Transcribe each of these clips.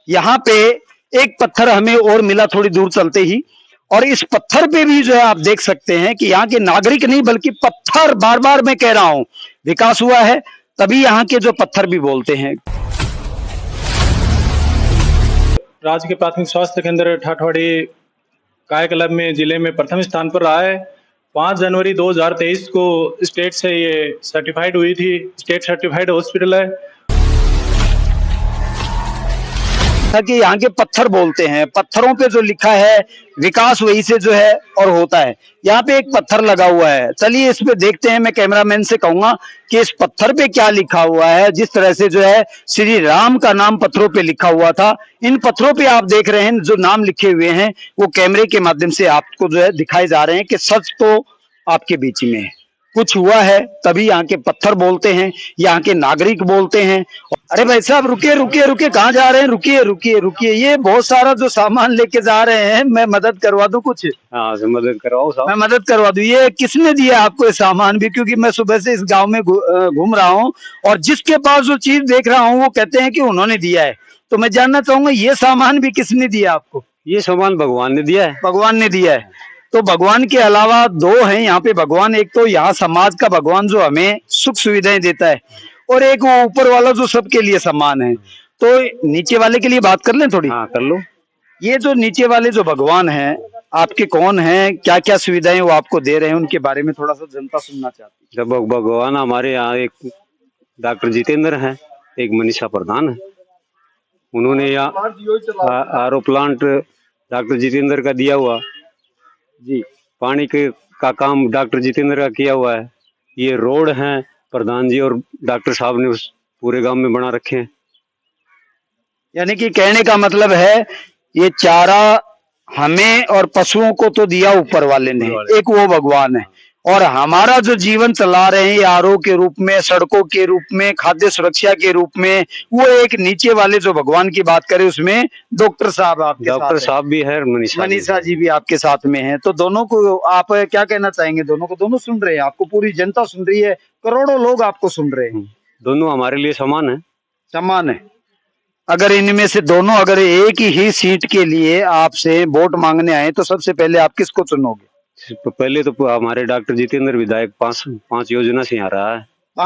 यहाँ पे एक पत्थर हमें और मिला थोड़ी दूर चलते ही, और इस पत्थर पे भी जो है आप देख सकते हैं कि यहाँ के नागरिक नहीं बल्कि पत्थर, बार बार मैं कह रहा हूं, विकास हुआ है तभी यहाँ के जो पत्थर भी बोलते हैं। राज्य के प्राथमिक स्वास्थ्य केंद्र ठाठवाड़ी कायाकल्प में जिले में प्रथम स्थान पर रहा है। 5 जनवरी 2023 को स्टेट से ये सर्टिफाइड हुई थी, स्टेट सर्टिफाइड हॉस्पिटल है। कि यहाँ के पत्थर बोलते हैं, पत्थरों पे जो लिखा है विकास वही से जो है और होता है। यहाँ पे एक पत्थर लगा हुआ है, चलिए इस पे देखते हैं। मैं कैमरामैन से कहूंगा कि इस पत्थर पे क्या लिखा हुआ है। जिस तरह से जो है श्री राम का नाम पत्थरों पे लिखा हुआ था, इन पत्थरों पे आप देख रहे हैं जो नाम लिखे हुए हैं वो कैमरे के माध्यम से आपको जो है दिखाए जा रहे हैं कि सच तो आपके बीच में है, कुछ हुआ है तभी यहाँ के पत्थर बोलते हैं, यहाँ के नागरिक बोलते हैं। अरे भाई साहब रुकिए रुकिए रुकिए, कहाँ जा रहे हैं? रुकिए रुकिए रुकिए, ये बहुत सारा जो सामान लेके जा रहे हैं, मैं मदद करवा दूं कुछ? हाँ मदद करवाओ साहब। मैं मदद करवा दूं। ये किसने दिया आपको ये सामान भी? क्योंकि मैं सुबह से इस गांव में घूम रहा हूँ और जिसके पास जो चीज देख रहा हूँ वो कहते हैं कि उन्होंने दिया है। तो मैं जानना चाहूंगा ये सामान भी किसने दिया आपको? ये सामान भगवान ने दिया है। भगवान ने दिया है। तो भगवान के अलावा दो हैं यहाँ पे भगवान, एक तो यहाँ समाज का भगवान जो हमें सुख सुविधाएं देता है, और एक वो ऊपर वाला जो सबके लिए समान है। तो नीचे वाले के लिए बात कर लें थोड़ी? हाँ कर लो। ये जो नीचे वाले जो भगवान हैं आपके कौन हैं, क्या क्या सुविधाएं वो आपको दे रहे हैं, उनके बारे में थोड़ा सा जनता सुनना चाहती है। जब भगवान हमारे यहाँ एक डॉक्टर जितेंद्र है, एक मनीषा प्रधान है, उन्होंने यहाँ आरओ प्लांट डॉक्टर जितेंद्र का दिया हुआ जी। पानी के का काम डॉक्टर जितेंद्र का किया हुआ है। ये रोड है प्रधान जी और डॉक्टर साहब ने उस पूरे गांव में बना रखे हैं। यानी कि कहने का मतलब है ये चारा हमें और पशुओं को तो दिया ऊपर वाले ने, एक वो भगवान है, और हमारा जो जीवन चला रहे हैं आरओ के रूप में, सड़कों के रूप में, खाद्य सुरक्षा के रूप में, वो एक नीचे वाले जो भगवान की बात करें उसमें डॉक्टर साहब आपके साथ, डॉक्टर साहब भी है, मनीषा जी भी आपके साथ में हैं। तो दोनों को आप क्या कहना चाहेंगे? दोनों को, दोनों सुन रहे हैं आपको, पूरी जनता सुन रही है, करोड़ों लोग आपको सुन रहे हैं। दोनों हमारे लिए समान है। समान है। अगर इनमें से दोनों अगर एक ही सीट के लिए आपसे वोट मांगने आए तो सबसे पहले आप किसको चुनोगे? पहले तो हमारे डॉक्टर जितेंद्र विधायक 5 योजना से आ रहा है।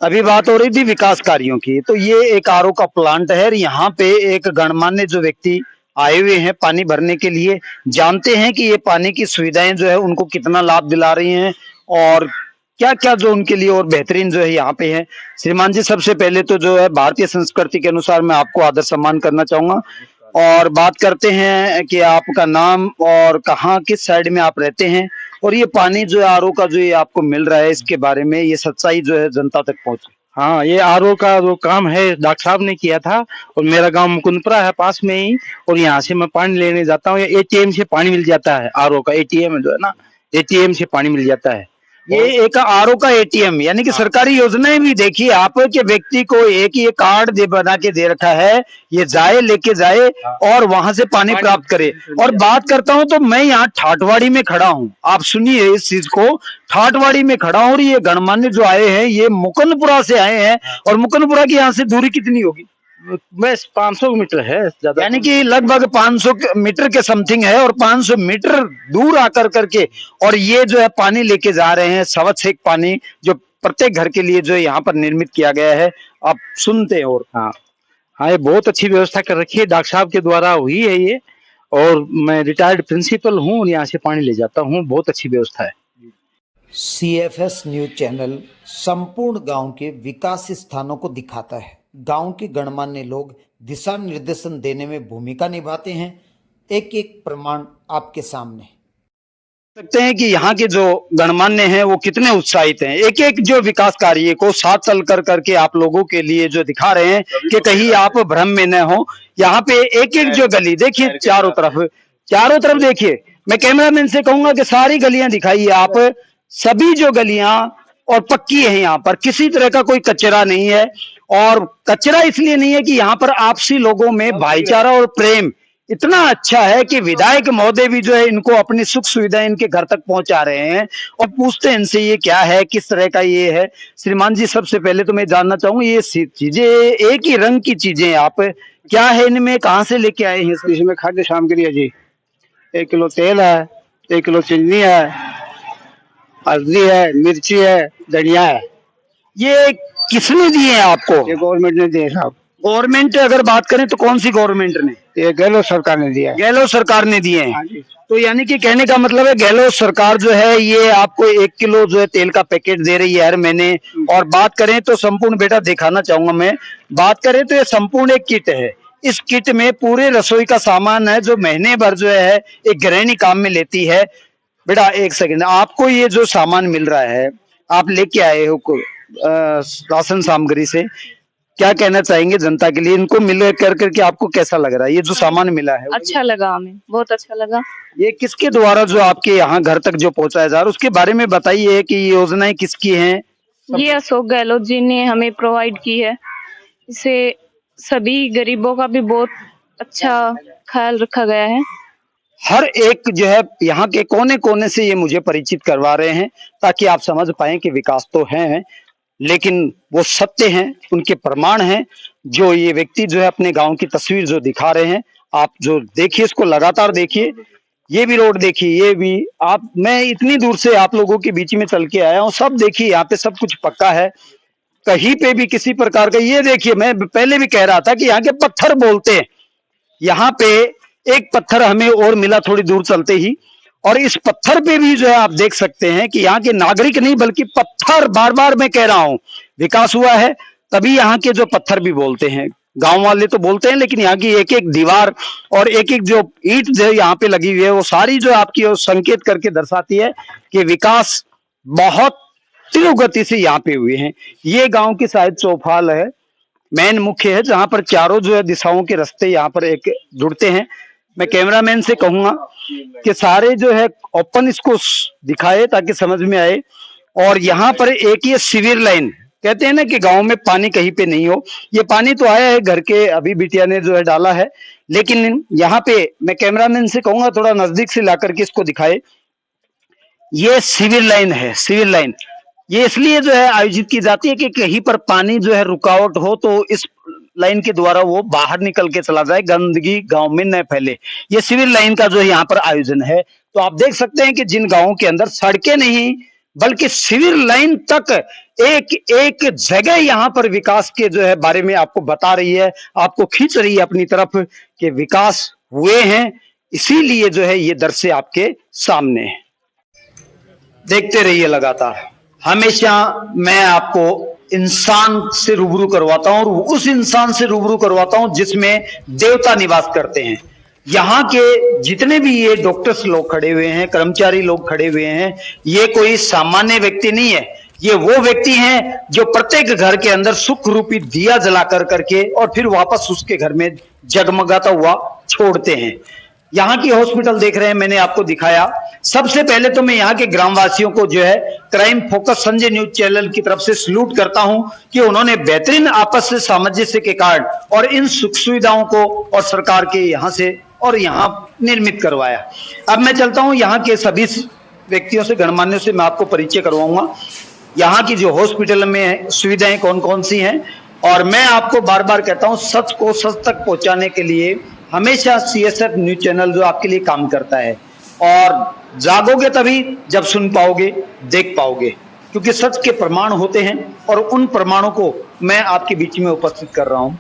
अभी बात हो रही थी विकास कार्यों की, तो ये एक आरओ का प्लांट है, यहाँ पे एक गणमान्य जो व्यक्ति आए हुए हैं पानी भरने के लिए, जानते हैं कि ये पानी की सुविधाएं जो है उनको कितना लाभ दिला रही हैं और क्या क्या जो उनके लिए और बेहतरीन जो है यहाँ पे है। श्रीमान जी, सबसे पहले तो जो है भारतीय संस्कृति के अनुसार मैं आपको आदर सम्मान करना चाहूंगा, और बात करते हैं कि आपका नाम और कहाँ किस साइड में आप रहते हैं, और ये पानी जो है आरओ का जो ये आपको मिल रहा है इसके बारे में ये सच्चाई जो है जनता तक पहुंचे। हाँ, ये आरओ का जो काम है डॉक्टर साहब ने किया था, और मेरा गांव मुकुंदपुरा है पास में ही, और यहाँ से मैं पानी लेने जाता हूँ। एटीएम से पानी मिल जाता है, आरओ का एटीएम जो है ना, एटीएम से पानी मिल जाता है। ये एक आरओ का एटीएम, यानी कि सरकारी योजनाएं भी देखिए आप कि व्यक्ति को एक ये कार्ड बना के दे रखा है, ये जाए लेके जाए और वहां से पानी प्राप्त करे। और बात करता हूं तो मैं यहाँ ठाठवाड़ी में खड़ा हूँ, आप सुनिए इस चीज को, ठाठवाड़ी में खड़ा हूँ और ये गणमान्य जो आए हैं ये मुकुंदपुरा से आए हैं, और मुकुंदपुरा की यहाँ से दूरी कितनी होगी? बस 500 मीटर है ज्यादा, यानी कि लगभग 500 मीटर के समथिंग है, और 500 मीटर दूर आकर करके और ये जो है पानी लेके जा रहे हैं, स्वच्छ एक पानी जो प्रत्येक घर के लिए जो यहाँ पर निर्मित किया गया है, आप सुनते हैं। और हाँ, ये बहुत अच्छी व्यवस्था कर रखी है, डॉक्टर साहब के द्वारा हुई है ये, और मैं रिटायर्ड प्रिंसिपल हूँ और यहाँ से पानी ले जाता हूँ। बहुत अच्छी व्यवस्था है। CFS न्यूज चैनल संपूर्ण गांव के विकास स्थानों को दिखाता है। गांव के गणमान्य लोग दिशा निर्देशन देने में भूमिका निभाते हैं। एक एक प्रमाण आपके सामने सकते हैं कि यहाँ के जो गणमान्य हैं वो कितने उत्साहित हैं, एक एक जो विकास कार्य को साथ चल कर करके आप लोगों के लिए जो दिखा रहे हैं कि कहीं आप भ्रम में न हो। यहाँ पे एक एक जो गली देखिए, चारों तरफ देखिए, मैं कैमरामैन से कहूंगा कि सारी गलियां दिखाइए आप, सभी जो गलियां और पक्की है, यहाँ पर किसी तरह का कोई कचरा नहीं है, और कचरा इसलिए नहीं है कि यहाँ पर आपसी लोगों में भाईचारा और प्रेम इतना अच्छा है कि विधायक महोदय भी जो है इनको अपनी सुख सुविधाएं इनके घर तक पहुंचा रहे हैं और पूछते हैं इनसे ये क्या है, किस तरह का ये है। श्रीमान जी, सबसे पहले तो मैं जानना चाहूंगा ये चीजें एक ही रंग की चीजें आप क्या है इनमें, कहाँ से लेके आए हैं इसको? इसमें खाद्य सामग्री है जी, 1 किलो तेल है, 1 किलो चीनी है, हल्दी है, मिर्ची है, धनिया है। ये किसने दिए हैं आपको? ये गवर्नमेंट ने दिए साहब, गवर्नमेंट अगर बात करें तो कौन सी गवर्नमेंट ने? ये गहलोत सरकार ने दिया है। गहलोत सरकार ने दिए हैं। हाँ जी। तो यानी कि कहने का मतलब है गहलोत सरकार जो है ये आपको 1 किलो जो है तेल का पैकेट दे रही है हर महीने। और बात करें तो संपूर्ण, बेटा दिखाना चाहूंगा मैं, बात करें तो ये संपूर्ण एक किट है। इस किट में पूरे रसोई का सामान है जो महीने भर जो है एक गृहिणी काम में लेती है। बेटा एक सेकंड, आपको ये जो सामान मिल रहा है, आप लेके आए हो राशन सामग्री से, क्या कहना चाहेंगे जनता के लिए? इनको मिल करके आपको कैसा लग रहा है ये जो सामान मिला है? अच्छा लगा, हमें बहुत अच्छा लगा। ये किसके द्वारा जो आपके यहाँ घर तक जो पहुंचाया जा रहा है उसके बारे में बताइए कि ये योजनाएं किसकी हैं? ये अशोक गहलोत जी ने हमें प्रोवाइड की है। इससे सभी गरीबों का भी बहुत अच्छा ख्याल रखा गया है। हर एक जो है यहाँ के कोने कोने से ये मुझे परिचित करवा रहे हैं ताकि आप समझ पाएं कि विकास तो है, लेकिन वो सत्य हैं, उनके प्रमाण हैं। जो ये व्यक्ति जो है अपने गांव की तस्वीर जो दिखा रहे हैं, आप जो देखिए इसको लगातार देखिए, ये भी रोड देखिए, ये भी आप, मैं इतनी दूर से आप लोगों के बीच में चल के आया हूँ, सब देखिए यहाँ पे सब कुछ पक्का है, कहीं पे भी किसी प्रकार का, ये देखिए मैं पहले भी कह रहा था कि यहाँ के पत्थर बोलते हैं। यहाँ पे एक पत्थर हमें और मिला थोड़ी दूर चलते ही, और इस पत्थर पे भी जो है आप देख सकते हैं कि यहाँ के नागरिक नहीं बल्कि पत्थर, बार बार मैं कह रहा हूं विकास हुआ है तभी यहाँ के जो पत्थर भी बोलते हैं। गांव वाले तो बोलते हैं लेकिन यहाँ की एक एक दीवार और एक एक जो ईंट जो यहाँ पे लगी हुई है वो सारी जो आपकी संकेत करके दर्शाती है कि विकास बहुत तीव्र गति से यहाँ पे हुए हैं। ये गांव की शायद चौपाल है, मेन मुख्य है, जहां पर चारों जो है दिशाओं के रास्ते यहाँ पर एक जुड़ते हैं। मैं कैमरामैन से कहूंगा कि सारे जो है ओपन इसको दिखाए ताकि समझ में आए। और यहाँ पर एक ये सीवर लाइन, कहते हैं ना कि गांव में पानी कहीं पे नहीं हो, ये पानी तो आया है घर के, अभी बिटिया ने जो है डाला है, लेकिन यहाँ पे मैं कैमरामैन से कहूंगा थोड़ा नजदीक से ला करके इसको दिखाए। ये सीवर लाइन है, सीवर लाइन ये इसलिए जो है आयोजित की जाती है कि कहीं पर पानी जो है रुकावट हो तो इस लाइन के द्वारा वो बाहर निकल के चला जाए, गंदगी गांव में न फैले। ये सिविल लाइन का जो है यहाँ पर आयोजन है। तो आप देख सकते हैं कि जिन गांवों के अंदर सड़कें नहीं बल्कि सिविल लाइन तक एक एक जगह यहाँ पर विकास के जो है बारे में आपको बता रही है, आपको खींच रही है अपनी तरफ कि विकास हुए हैं, इसीलिए जो है ये दृश्य आपके सामने है। देखते रहिए लगातार, हमेशा मैं आपको इंसान से रूबरू करवाता हूं और उस इंसान से रूबरू करवाता हूं जिसमें देवता निवास करते हैं। यहाँ के जितने भी ये डॉक्टर्स लोग खड़े हुए हैं, कर्मचारी लोग खड़े हुए हैं, ये कोई सामान्य व्यक्ति नहीं है, ये वो व्यक्ति हैं जो प्रत्येक घर के अंदर सुख रूपी दिया जला कर करके और फिर वापस उसके घर में जगमगाता हुआ छोड़ते हैं। यहाँ की हॉस्पिटल देख रहे हैं, मैंने आपको दिखाया। सबसे पहले तो मैं यहाँ के ग्रामवासियों को जो है crime focus Sanjay news channel की तरफ से सल्यूट करता हूं कि उन्होंने बेहतरीन आपस से सामंजस्य के कारण और इन सुख सुविधाओं को और सरकार के यहाँ से और यहाँ निर्मित करवाया। अब मैं चलता हूं यहाँ के सभी व्यक्तियों से, गणमान्यों से मैं आपको परिचय करवाऊंगा यहाँ की जो हॉस्पिटल में सुविधाएं कौन कौन सी हैं। और मैं आपको बार बार कहता हूं सच को सच तक पहुंचाने के लिए हमेशा CSF न्यूज चैनल जो आपके लिए काम करता है, और जागोगे तभी जब सुन पाओगे, देख पाओगे, क्योंकि सच के प्रमाण होते हैं और उन प्रमाणों को मैं आपके बीच में उपस्थित कर रहा हूं।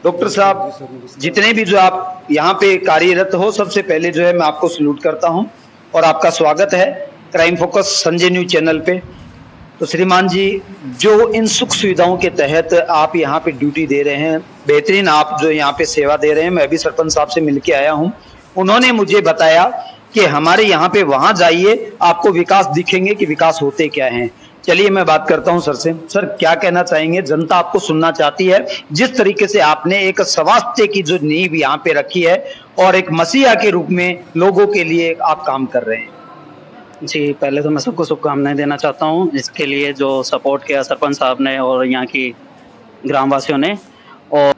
डॉक्टर साहब, जितने भी जो आप यहाँ पे कार्यरत हो, सबसे पहले जो है मैं आपको सल्यूट करता हूं और आपका स्वागत है crime focus Sanjay news channel पे। तो श्रीमान जी, जो इन सुख सुविधाओं के तहत आप यहाँ पे ड्यूटी दे रहे हैं, बेहतरीन आप जो यहाँ पे सेवा दे रहे हैं, मैं अभी सरपंच साहब से मिलके आया हूँ, उन्होंने मुझे बताया कि हमारे यहाँ पे वहां जाइए आपको विकास दिखेंगे कि विकास होते क्या हैं। चलिए मैं बात करता हूं सर से। सर, क्या कहना चाहेंगे? जनता आपको सुनना चाहती है, जिस तरीके से आपने एक स्वास्थ्य की जो नींव यहाँ पे रखी है और एक मसीहा के रूप में लोगों के लिए आप काम कर रहे हैं। जी, पहले तो मैं सबको शुभकामनाएं देना चाहता हूं इसके लिए जो सपोर्ट किया सरपंच साहब ने और यहाँ की ग्रामवासियों ने, और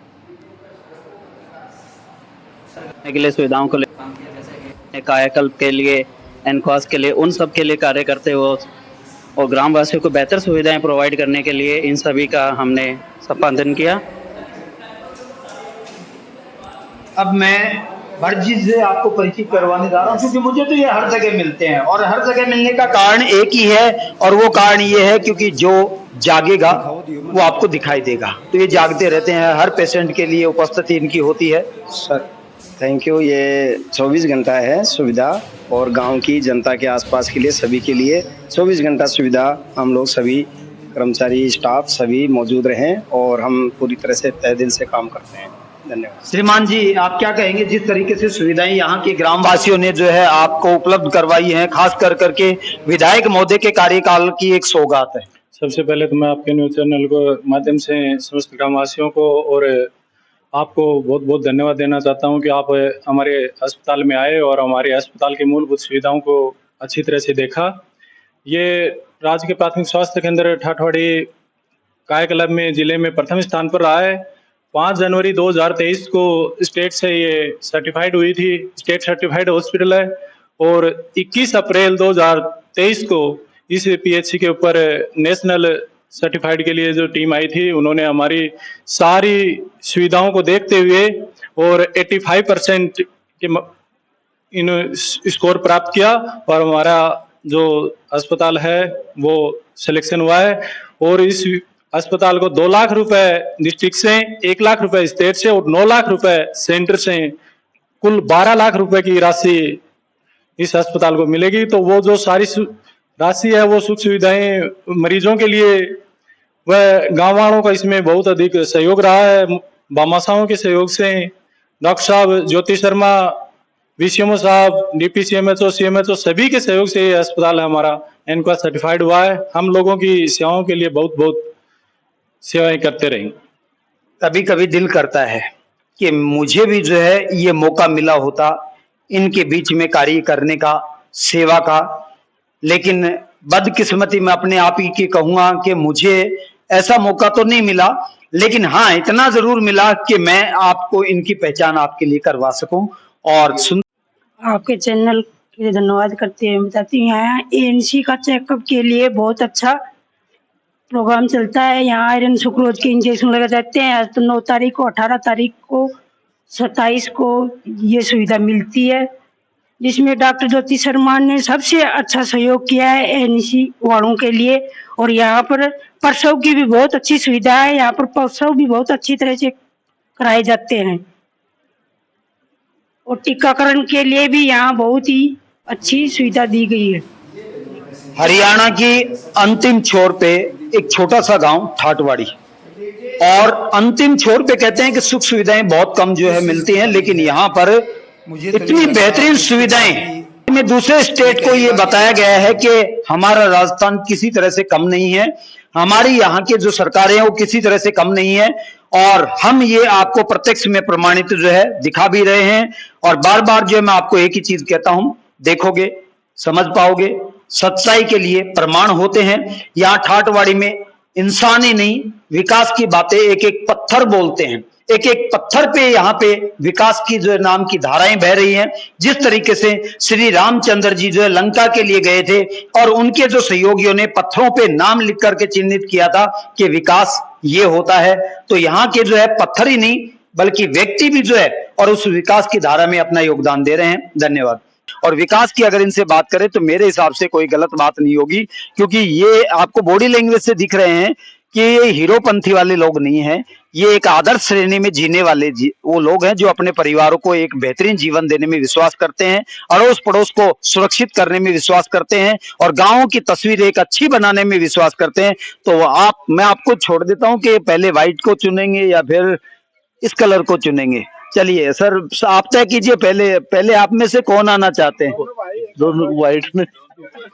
के लिए सुविधाओं को लेकर कायाकल्प के लिए, एनक्वास के लिए, उन सब के लिए कार्य करते हुए और ग्रामवासियों को बेहतर सुविधाएं प्रोवाइड करने के लिए इन सभी का हमने संपादन किया। अब मैं हर चीज से आपको परिचित करवाने जा रहा हूँ, क्योंकि मुझे तो ये हर जगह मिलते हैं और हर जगह मिलने का कारण एक ही है, और वो कारण ये है क्योंकि जो जागेगा वो आपको दिखाई देगा। तो ये जागते रहते हैं, हर पेशेंट के लिए उपस्थिति इनकी होती है। Sir thank you. ये 24 घंटा है सुविधा, और गांव की जनता के आसपास के लिए सभी के लिए 24 घंटा सुविधा हम लोग सभी कर्मचारी स्टाफ सभी मौजूद रहें, और हम पूरी तरह से तहे दिल से काम करते हैं। धन्यवाद। श्रीमान जी, आप क्या कहेंगे, जिस तरीके से सुविधाएं यहाँ के ग्रामवासियों ने जो है आपको उपलब्ध करवाई हैं, खास कर करके विधायक महोदय के कार्यकाल की एक सौगात है। सबसे पहले तो मैं आपके न्यूज़ चैनल को माध्यम से समस्त ग्रामवासियों को और आपको बहुत बहुत धन्यवाद देना चाहता हूं कि आप हमारे अस्पताल में आए और हमारे अस्पताल की मूलभूत सुविधाओं को अच्छी तरह से देखा। ये राज्य के प्राथमिक स्वास्थ्य केंद्र ठाठवाड़ी कायाकल्प में जिले में प्रथम स्थान पर रहा है। 5 जनवरी 2023 को स्टेट से ये सर्टिफाइड हुई थी, स्टेट सर्टिफाइड हॉस्पिटल है, और 21 अप्रैल 2023 को इस पीएचसी के ऊपर नेशनल सर्टिफाइड के लिए जो टीम आई थी, उन्होंने हमारी सारी सुविधाओं को देखते हुए और 85% के इन स्कोर प्राप्त किया, और हमारा जो अस्पताल है वो सिलेक्शन हुआ है। और इस अस्पताल को 2 लाख रुपए डिस्ट्रिक्ट से, 1 लाख रुपए स्टेट से और 9 लाख रुपए सेंटर से, कुल 12 लाख रुपए की राशि इस अस्पताल को मिलेगी। तो वो जो सारी राशि है वो सुख सुविधाएं मरीजों के लिए, वह गाँव वालों का इसमें बहुत अधिक सहयोग रहा है। भामाशाहों के सहयोग से, डॉक्टर साहब ज्योति शर्मा, वीसीएमओ साहब, डीपीसीएमएचओ, सीएमएचओ सभी के सहयोग से ये अस्पताल हमारा एनक्वास सर्टिफाइड हुआ है। हम लोगों की सेवाओं के लिए बहुत बहुत सेवाएं करते रहेंगे। कभी कभी दिल करता है कि मुझे भी जो है ये मौका मिला होता इनके बीच में कार्य करने का, सेवा का, लेकिन बदकिस्मती में अपने आप ही की कहूंगा कि मुझे ऐसा मौका तो नहीं मिला, लेकिन हाँ इतना जरूर मिला कि मैं आपको इनकी पहचान आपके लिए करवा सकूं। और सुन आपके चैनल के लिए धन्यवाद करते हैं। बताती हूँ, यहाँ एएनसी का चेकअप के लिए बहुत अच्छा प्रोग्राम चलता है। यहाँ आयरन सुक्रोज के इंजेक्शन लगाए जाते हैं। आज तो 9 तारीख को, 18 तारीख को, 27 को ये सुविधा मिलती है, जिसमें डॉक्टर ज्योति शर्मा ने सबसे अच्छा सहयोग किया है एएनसी वालों के लिए। और यहाँ पर प्रसव की भी बहुत अच्छी सुविधा है। यहाँ पर प्रसव भी बहुत अच्छी तरह से कराए जाते हैं, और टीकाकरण के लिए भी यहाँ बहुत ही अच्छी सुविधा दी गई है। हरियाणा की अंतिम छोर पे एक छोटा सा गांव ठाठवाड़ी, और अंतिम छोर पे कहते हैं कि सुख सुविधाएं बहुत कम जो है मिलती हैं, लेकिन यहाँ पर इतनी बेहतरीन सुविधाएं में दूसरे स्टेट को ये बताया गया है कि हमारा राजस्थान किसी तरह से कम नहीं है, हमारी यहाँ के जो सरकारें हैं वो किसी तरह से कम नहीं है, और हम ये आपको प्रत्यक्ष में प्रमाणित जो है दिखा भी रहे हैं। और बार बार जो है मैं आपको एक ही चीज कहता हूं, देखोगे समझ पाओगे, सच्चाई के लिए प्रमाण होते हैं। यहाँ ठाठवाड़ी में इंसानी नहीं, विकास की बातें एक एक पत्थर बोलते हैं, एक एक पत्थर पे यहाँ पे विकास की जो है नाम की धाराएं बह रही हैं। जिस तरीके से श्री रामचंद्र जी जो है लंका के लिए गए थे, और उनके जो सहयोगियों ने पत्थरों पे नाम लिख करके चिन्हित किया था कि विकास ये होता है, तो यहाँ के जो है पत्थर ही नहीं बल्कि व्यक्ति भी जो है और उस विकास की धारा में अपना योगदान दे रहे हैं। धन्यवाद। और विकास की अगर इनसे बात करें तो मेरे हिसाब से कोई गलत बात नहीं होगी, क्योंकि ये आपको बॉडी लैंग्वेज से दिख रहे हैं कि ये हीरोपंथी वाले लोग नहीं हैं, ये एक आदर्श श्रेणी में जीने वाले वो लोग हैं जो अपने परिवारों को एक बेहतरीन जीवन देने में विश्वास करते हैं, अड़ोस पड़ोस को सुरक्षित करने में विश्वास करते हैं, और गांवों की तस्वीर एक अच्छी बनाने में विश्वास करते हैं। तो मैं आपको छोड़ देता हूं कि पहले व्हाइट को चुनेंगे या फिर इस कलर को चुनेंगे। चलिए सर, आप तय कीजिए, पहले आप में से कौन आना चाहते हैं? दोनों व्हाइट में,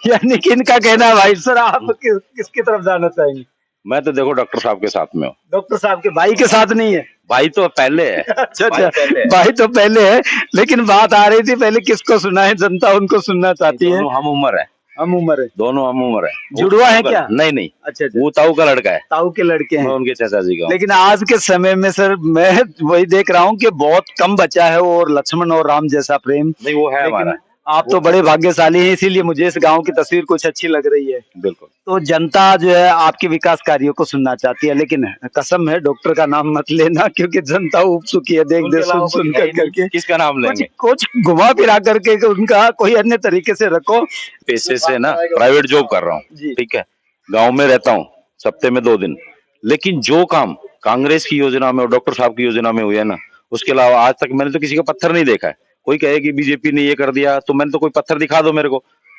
यानी कि इनका कहना है व्हाइट। सर आप किसकी तरफ जाना चाहेंगे? मैं तो देखो डॉक्टर साहब के साथ में हूँ। डॉक्टर साहब के भाई के साथ नहीं है? भाई तो पहले है। अच्छा, भाई तो पहले है, लेकिन बात आ रही थी पहले किसको सुना है, जनता उनको सुनना चाहती है। हम उम्र है, हम उम्र है, दोनों हम उम्र है। जुड़वा है क्या? नहीं। अच्छा, वो ताऊ का लड़का है। ताऊ के लड़के हैं, उनके चाचा जी का। लेकिन आज के समय में सर मैं वही देख रहा हूँ कि बहुत कम बचा है और लक्ष्मण और राम जैसा प्रेम। नहीं, वो है हमारा। आप तो बड़े भाग्यशाली हैं, इसीलिए मुझे इस गांव की तस्वीर कुछ अच्छी लग रही है। बिल्कुल। तो जनता जो है आपके विकास कार्यों को सुनना चाहती है, लेकिन कसम है डॉक्टर का नाम मत लेना, क्योंकि जनता उब चुकी है देख दे सुन कर करके। किसका नाम लेंगे? कुछ घुमा फिरा करके उनका कोई अन्य तरीके से रखो। पैसे से ना प्राइवेट जॉब कर रहा हूँ, ठीक है, गांव में रहता हूँ, सप्ताह में 2 दिन, लेकिन जो काम कांग्रेस की योजना में और डॉक्टर साहब की योजना में हुए है ना, उसके अलावा आज तक मैंने तो किसी का पत्थर नहीं देखा है। कोई कहे कि बीजेपी ने ये कर दिया, तो मैंने तो कोई पत्थर दिखा दो मेरे को,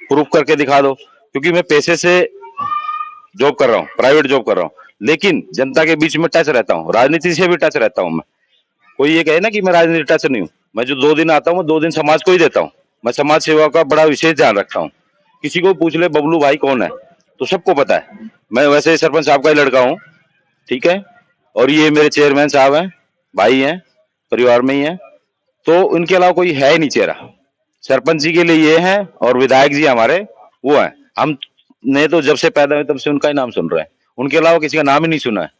प्रूफ करके दिखा दो, क्योंकि मैं पैसे से जॉब कर रहा हूँ, प्राइवेट जॉब कर रहा हूँ, लेकिन जनता के बीच में टच रहता हूँ, राजनीति से भी टच रहता हूँ मैं। कोई ये कहे ना कि मैं राजनीति टच नहीं हूँ, मैं जो 2 दिन आता हूँ, 2 दिन समाज को ही देता हूँ। मैं समाज सेवा का बड़ा विशेष ध्यान रखता हूँ। किसी को पूछ ले बबलू भाई कौन है, तो सबको पता है। मैं वैसे सरपंच साहब का ही लड़का हूँ, ठीक है, और ये मेरे चेयरमैन साहब हैं, भाई हैं, परिवार में ही हैं, तो इनके अलावा कोई है ही नहीं चेहरा। सरपंच जी के लिए ये हैं और विधायक जी हमारे वो हैं। हम ने तो जब से पैदा हुए तब से उनका ही नाम सुन रहे हैं, उनके अलावा किसी का नाम ही नहीं सुना है।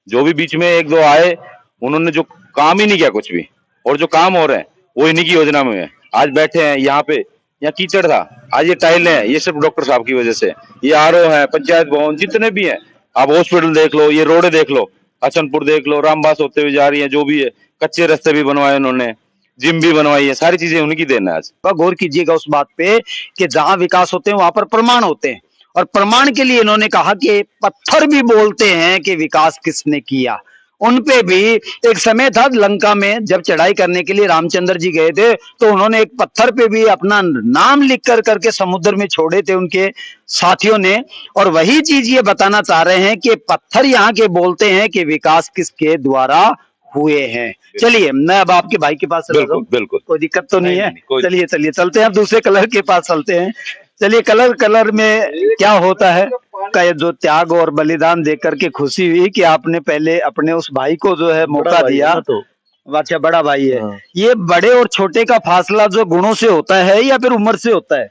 जो भी बीच में 1-2 आए, उन्होंने जो काम ही नहीं किया कुछ भी, और जो काम हो रहे हैं वो इन्हीं की योजना में है। आज बैठे हैं यहाँ पे, यहाँ कीचड़ था, आज ये टाइलें हैं, ये सिर्फ डॉक्टर साहब की वजह से। ये आरओ है, पंचायत भवन जितने भी हैं, आप हॉस्पिटल देख लो, ये रोडे देख लो, हसनपुर देख लो, रामबास होते हुए जा रही है, जो भी है, कच्चे रास्ते भी बनवाए उन्होंने, जिम भी बनवाई है, सारी चीजें उन्हीं की देन है। आज गौर कीजिएगा उस बात पे कि जहां विकास होते हैं वहां पर प्रमाण होते हैं, और प्रमाण के लिए इन्होंने कहा कि पत्थर भी बोलते हैं कि विकास किसने किया। उनपे भी एक समय था लंका में, जब चढ़ाई करने के लिए रामचंद्र जी गए थे, तो उन्होंने एक पत्थर पे भी अपना नाम लिख कर करके समुद्र में छोड़े थे उनके साथियों ने। और वही चीज ये बताना चाह रहे हैं कि पत्थर यहाँ के बोलते हैं कि विकास किसके द्वारा हुए हैं। चलिए मैं अब आपके भाई के पास चला जाऊं, बिल्कुल, कोई दिक्कत तो नहीं है? कोई चलिए चलते हैं, अब दूसरे कलर के पास चलते हैं। चलिए, कलर में क्या होता है का ये जो त्याग और बलिदान देकर के खुशी हुई कि आपने पहले अपने उस भाई को जो है मौका दिया। तो अच्छा, बड़ा भाई है। ये बड़े और छोटे का फासला जो गुणों से होता है या फिर उम्र से होता है?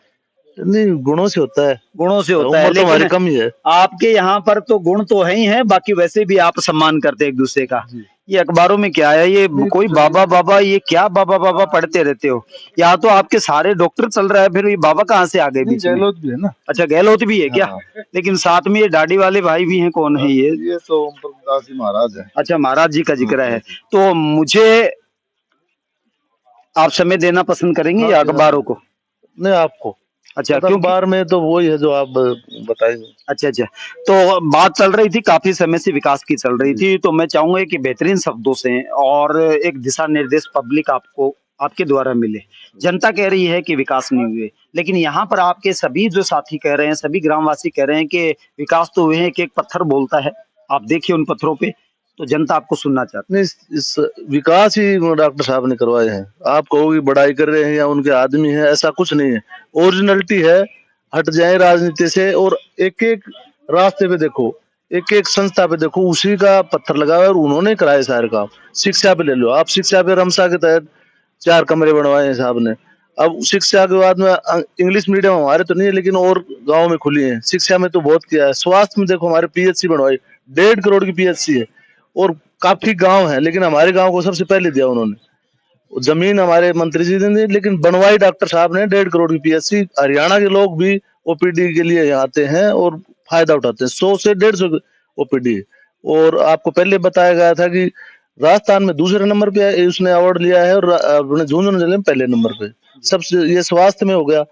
नहीं, गुणों से होता है। गुणों से होता है, लेकिन हमारी कम ही है। आपके यहाँ पर तो गुण तो है ही है, बाकी वैसे भी आप सम्मान करते हैं एक दूसरे का। ये अखबारों में क्या है, ये कोई बाबा, ये क्या बाबा पढ़ते रहते हो? यहाँ तो आपके सारे डॉक्टर चल रहा है, फिर ये बाबा कहाँ से आ गए? गहलोत भी है ना। अच्छा, गहलोत भी है क्या? लेकिन साथ में ये दाढ़ी वाले भाई भी हैं, कौन है ये? ये तो ओम प्रकाश जी महाराज है। अच्छा, महाराज जी का जिक्र है। तो मुझे आप समय देना पसंद करेंगे या अखबारों को? नहीं, आपको। अच्छा, क्यों बार में तो वही है जो आप बताएंगे। अच्छा, तो बात चल रही थी, काफी समय से विकास की चल रही थी, तो मैं चाहूंगा कि बेहतरीन शब्दों से और एक दिशा निर्देश पब्लिक आपको आपके द्वारा मिले। जनता कह रही है कि विकास नहीं हुए, लेकिन यहाँ पर आपके सभी जो साथी कह रहे हैं, सभी ग्रामवासी कह रहे हैं कि विकास तो हुए हैं, कि एक पत्थर बोलता है। आप देखिए उन पत्थरों पे, तो जनता आपको सुनना चाहती है। इस विकास ही डॉक्टर साहब ने करवाए हैं। आप कहोगे बड़ाई कर रहे हैं या उनके आदमी है, ऐसा कुछ नहीं है। ओरिजिनलिटी है। हट जाए राजनीति से और एक एक रास्ते पे देखो, एक एक संस्था पे देखो, उसी का पत्थर लगा हुआ है और उन्होंने कराए सारे काम। शिक्षा पे ले लो आप, शिक्षा पे रमसा के तहत 4 कमरे बनवाए हैं साहब ने। अब शिक्षा के बाद में इंग्लिश मीडियम हमारे तो नहीं है, लेकिन और गाँव में खुली है। शिक्षा में तो बहुत किया है। स्वास्थ्य में देखो, हमारे PHC बनवाई, 1.5 करोड़ की PHC है, और काफी गांव है, लेकिन हमारे गांव को सबसे पहले दिया उन्होंने। जमीन हमारे मंत्री जी ने दी, लेकिन बनवाई डॉक्टर साहब ने 1.5 करोड़ की PHC। हरियाणा के लोग भी OPD के लिए यहाँ आते हैं और फायदा उठाते हैं। 100 से 150 OPD। और आपको पहले बताया गया था कि राजस्थान में दूसरे नंबर पे है, उसने अवार्ड लिया है, और अपने झुंझुनू जिले में पहले नंबर पे। सबसे ये स्वास्थ्य में हो गया,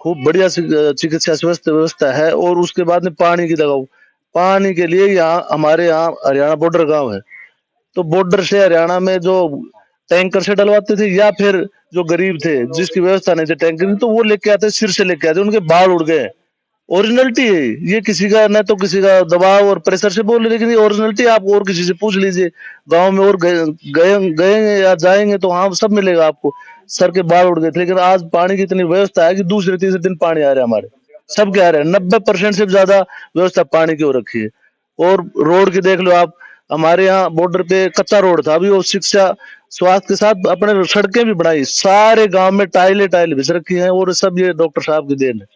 खूब बढ़िया चिकित्सा व्यवस्था है। और उसके बाद में पानी की दबाव, पानी के लिए यहाँ हमारे यहाँ हरियाणा बॉर्डर गांव है, तो बॉर्डर से हरियाणा में जो टैंकर से डलवाते थे, या फिर जो गरीब थे जिसकी व्यवस्था नहीं थी टैंकर, तो वो लेके आते, सिर से लेके आते, उनके बाल उड़ गए। ओरिजिनलिटी है ये, किसी का न तो किसी का दबाव और प्रेशर से बोल, लेकिन ये ओरिजिनलिटी आप और किसी से पूछ लीजिए गांव में, और गए या जाएंगे तो हाँ सब मिलेगा आपको। सर के बाल उड़ गए थे, लेकिन आज पानी की इतनी व्यवस्था है कि दूसरे तीसरे दिन पानी आ रहा है हमारे, सब क्या रहे हैं। 90% से ज्यादा व्यवस्था पानी की हो रखी है। और रोड की देख लो आप, हमारे यहाँ बॉर्डर पे कच्चा रोड था, अभी वो शिक्षा स्वास्थ्य के साथ अपने सड़कें भी बनाई, सारे गांव में टाइलें बिछ रखी हैं, और सब ये डॉक्टर साहब की देन है।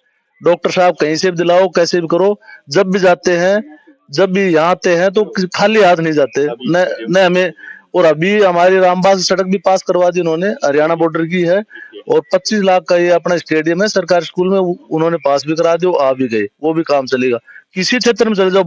डॉक्टर साहब कहीं से भी दिलाओ, कैसे भी करो, जब भी जाते हैं, जब भी यहाँ आते हैं तो खाली हाथ नहीं जाते न हमें। और अभी हमारी रामबाग सड़क भी पास करवा दी उन्होंने, हरियाणा बॉर्डर की है, और 25 लाख का ये अपना स्टेडियम है सरकारी स्कूल में, उन्होंने पास भी करा दिया, आ भी गए, वो भी काम चलेगा। किसी क्षेत्र में चले जाओ,